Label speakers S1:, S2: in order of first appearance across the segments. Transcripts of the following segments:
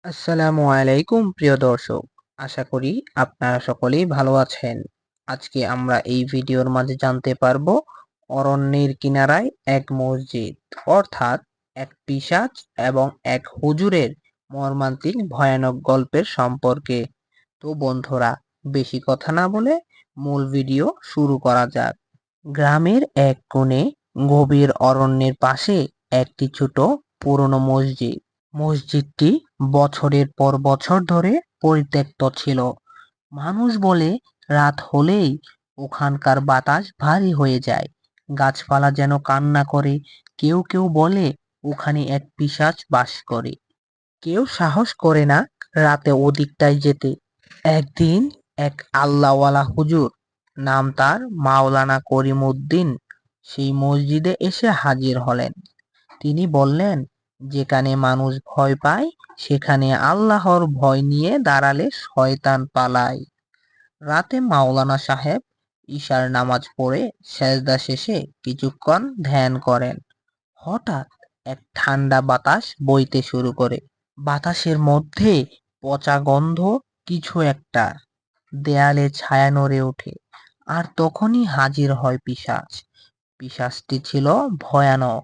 S1: আসসালামু আলাইকুম প্রিয় দর্শক। আশা করি আপনারা সকলেই ভালো আছেন। আজকে আমরা এই ভিডিওর মাঝে জানতে পারবো অরণ্যের কিনারায় এক মসজিদ, অর্থাৎ এক পিশাচ এবং এক হুজুরের মর্মান্তিক ভয়ানক গল্পের সম্পর্কে। তো বন্ধুরা, বেশি কথা না বলে মূল ভিডিও শুরু করা যাক। গ্রামের এক কোণে গভীর অরণ্যের পাশে একটি ছোট পুরনো মসজিদ। মসজিদটি বছরের পর বছর ধরে পরিত্যক্ত ছিল। মানুষ বলে রাত হলেই ওখানকার বাতাস ভারী হয়ে যায়, গাছপালা যেন কান্না করে। কেউ কেউ বলে ওখানে এক পিশাচ বাস করে। কেউ সাহস করে না রাতে ওদিকটায় যেতে। একদিন এক আল্লাহওয়ালা হুজুর, নাম তার মাওলানা করিমউদ্দিন, সেই মসজিদে এসে হাজির হলেন। তিনি বললেন, যেখানে মানুষ ভয় পায় সেখানে আল্লাহর ভয় নিয়ে দাঁড়ালে শয়তান পালায়। রাতে মাওলানা সাহেব ঈশার নামাজ পড়ে সেজদা শেষে কিছুক্ষণ ধ্যান করেন। হঠাৎ এক ঠান্ডা বাতাস বইতে শুরু করে। বাতাসের মধ্যে পচা গন্ধ, কিছু একটা। দেয়ালে ছায়া নড়ে ওঠে, আর তখনই হাজির হয় পিশাচ। পিশাচটি ছিল ভয়ানক।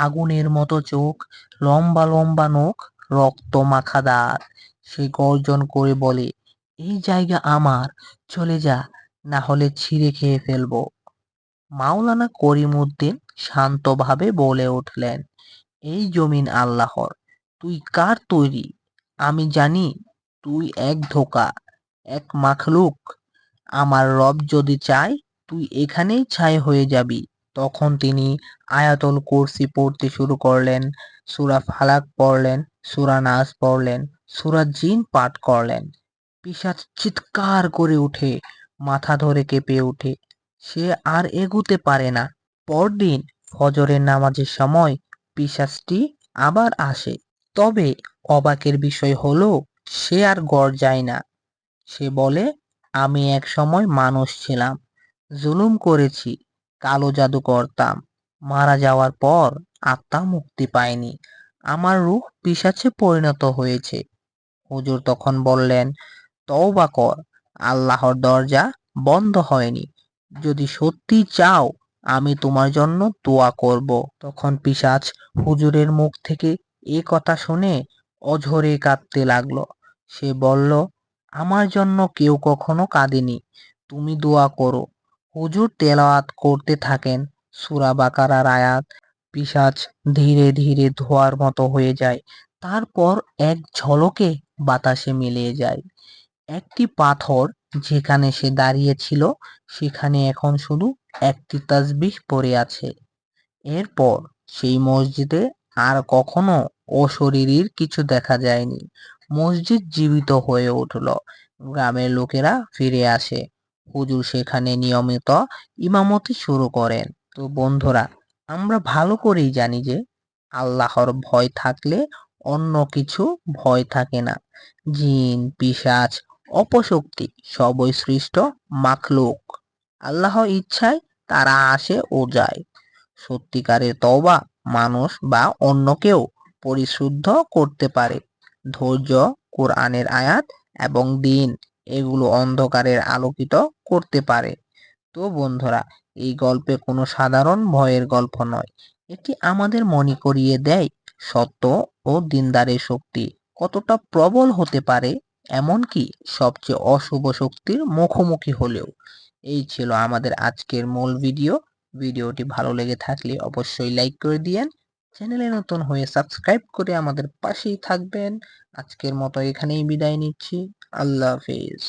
S1: আগুনের মতো চোখ, লম্বা লম্বা নখ, রক্ত মাখা দাঁত। সে গর্জন করে বলে, এই জায়গা আমার, চলে যা, না হলে ছিঁড়ে খেয়ে ফেলবো। মাওলানা করিমউদ্দিন শান্তভাবে বলে উঠলেন, এই জমিন আল্লাহর, তুই কার তৈরি? আমি জানি তুই এক ধোঁকা, এক মাখলুক। আমার রব যদি চায় তুই এখানেই ছাই হয়ে যাবি। তখন তিনি আয়াতুল কুরসি পড়তে শুরু করলেন, সূরা ফালাক পড়লেন, সূরা নাস পড়লেন, সূরা জিন পাঠ করলেন। পিশাচ চিৎকার করে উঠে, মাথা ধরে কেঁপে ওঠে। সে আর এগুতে পারে না। পরদিন ফজরের নামাজের সময় পিশাচটি আবার আসে। তবে অবাকের বিষয় হলো, সে আর গর্জায় না। সে বলে, আমি এক সময় মানুষ ছিলাম, জুলুম করেছি, কালো জাদু করতাম। মারা যাওয়ার পর আত্মা মুক্তি পায়নি, আমার রূহ পিশাচে পরিণত হয়েছে। হুজুর তখন বললেন, তওবা কর, আল্লাহর দরজা বন্ধ হয়নি। যদি সত্যি চাও আমি তোমার জন্য দোয়া করব। তখন পিশাচ হুজুরের মুখ থেকে এ কথা শুনে অঝরে কাঁদতে লাগলো। সে বলল, আমার জন্য কেউ কখনো কাঁদেনি, তুমি দোয়া করো। হুজুর তেলাওয়াত করতে থাকেন সূরা বাকারার আয়াত। পিশাচ ধীরে ধীরে ধোঁয়ার মতো হয়ে যায়, তারপর এক ঝলকে বাতাসে মিলিয়ে যায়। একটি পাথর, যেখানে সে দাঁড়িয়ে ছিল, সেখানে এখন শুধু একটি তাসবিহ পড়ে আছে। এরপর সেই মসজিদে আর কখনো অশরীরীর কিছু দেখা যায়নি। মসজিদ জীবিত হয়ে উঠল, গ্রামের লোকেরা ফিরে আসে, হুজুর সেখানে নিয়মিত ইমামতি শুরু করেন। তো বন্ধুরা, আমরা ভালো করেই জানি যে আল্লাহর ভয় থাকলে অন্য কিছু ভয় থাকে না। জিন, পিশাচ, অপশক্তি সবই সৃষ্ট মাখলুক। আল্লাহর ইচ্ছায় তারা আসে ও যায়। সত্যিকারের তওবা মানুষ বা অন্যকেও পরিশুদ্ধ করতে পারে। ধৈর্য, কোরআনের আয়াত এবং দিন, এগুলো অন্ধকারের আলোকিত করতে পারে। তো বন্ধুরা, এই গল্পে কোনো সাধারণ ভয়ের গল্প নয়। এটি আমাদের মনে করিয়ে দেয় সত্য ও দিনদারের শক্তি কতটা প্রবল হতে পারে, এমনকি সবচেয়ে অশুভ শক্তির মুখোমুখি হলেও। এই ছিল আমাদের আজকের মূল ভিডিও। ভিডিওটি ভালো লেগে থাকলে অবশ্যই লাইক করে দিয়েন। চ্যানেলে নতুন হয়ে সাবস্ক্রাইব করে আমাদের পাশেই থাকবেন। আজকের মতো এখানেই বিদায় নিচ্ছি। আল্লাহ হাফেজ।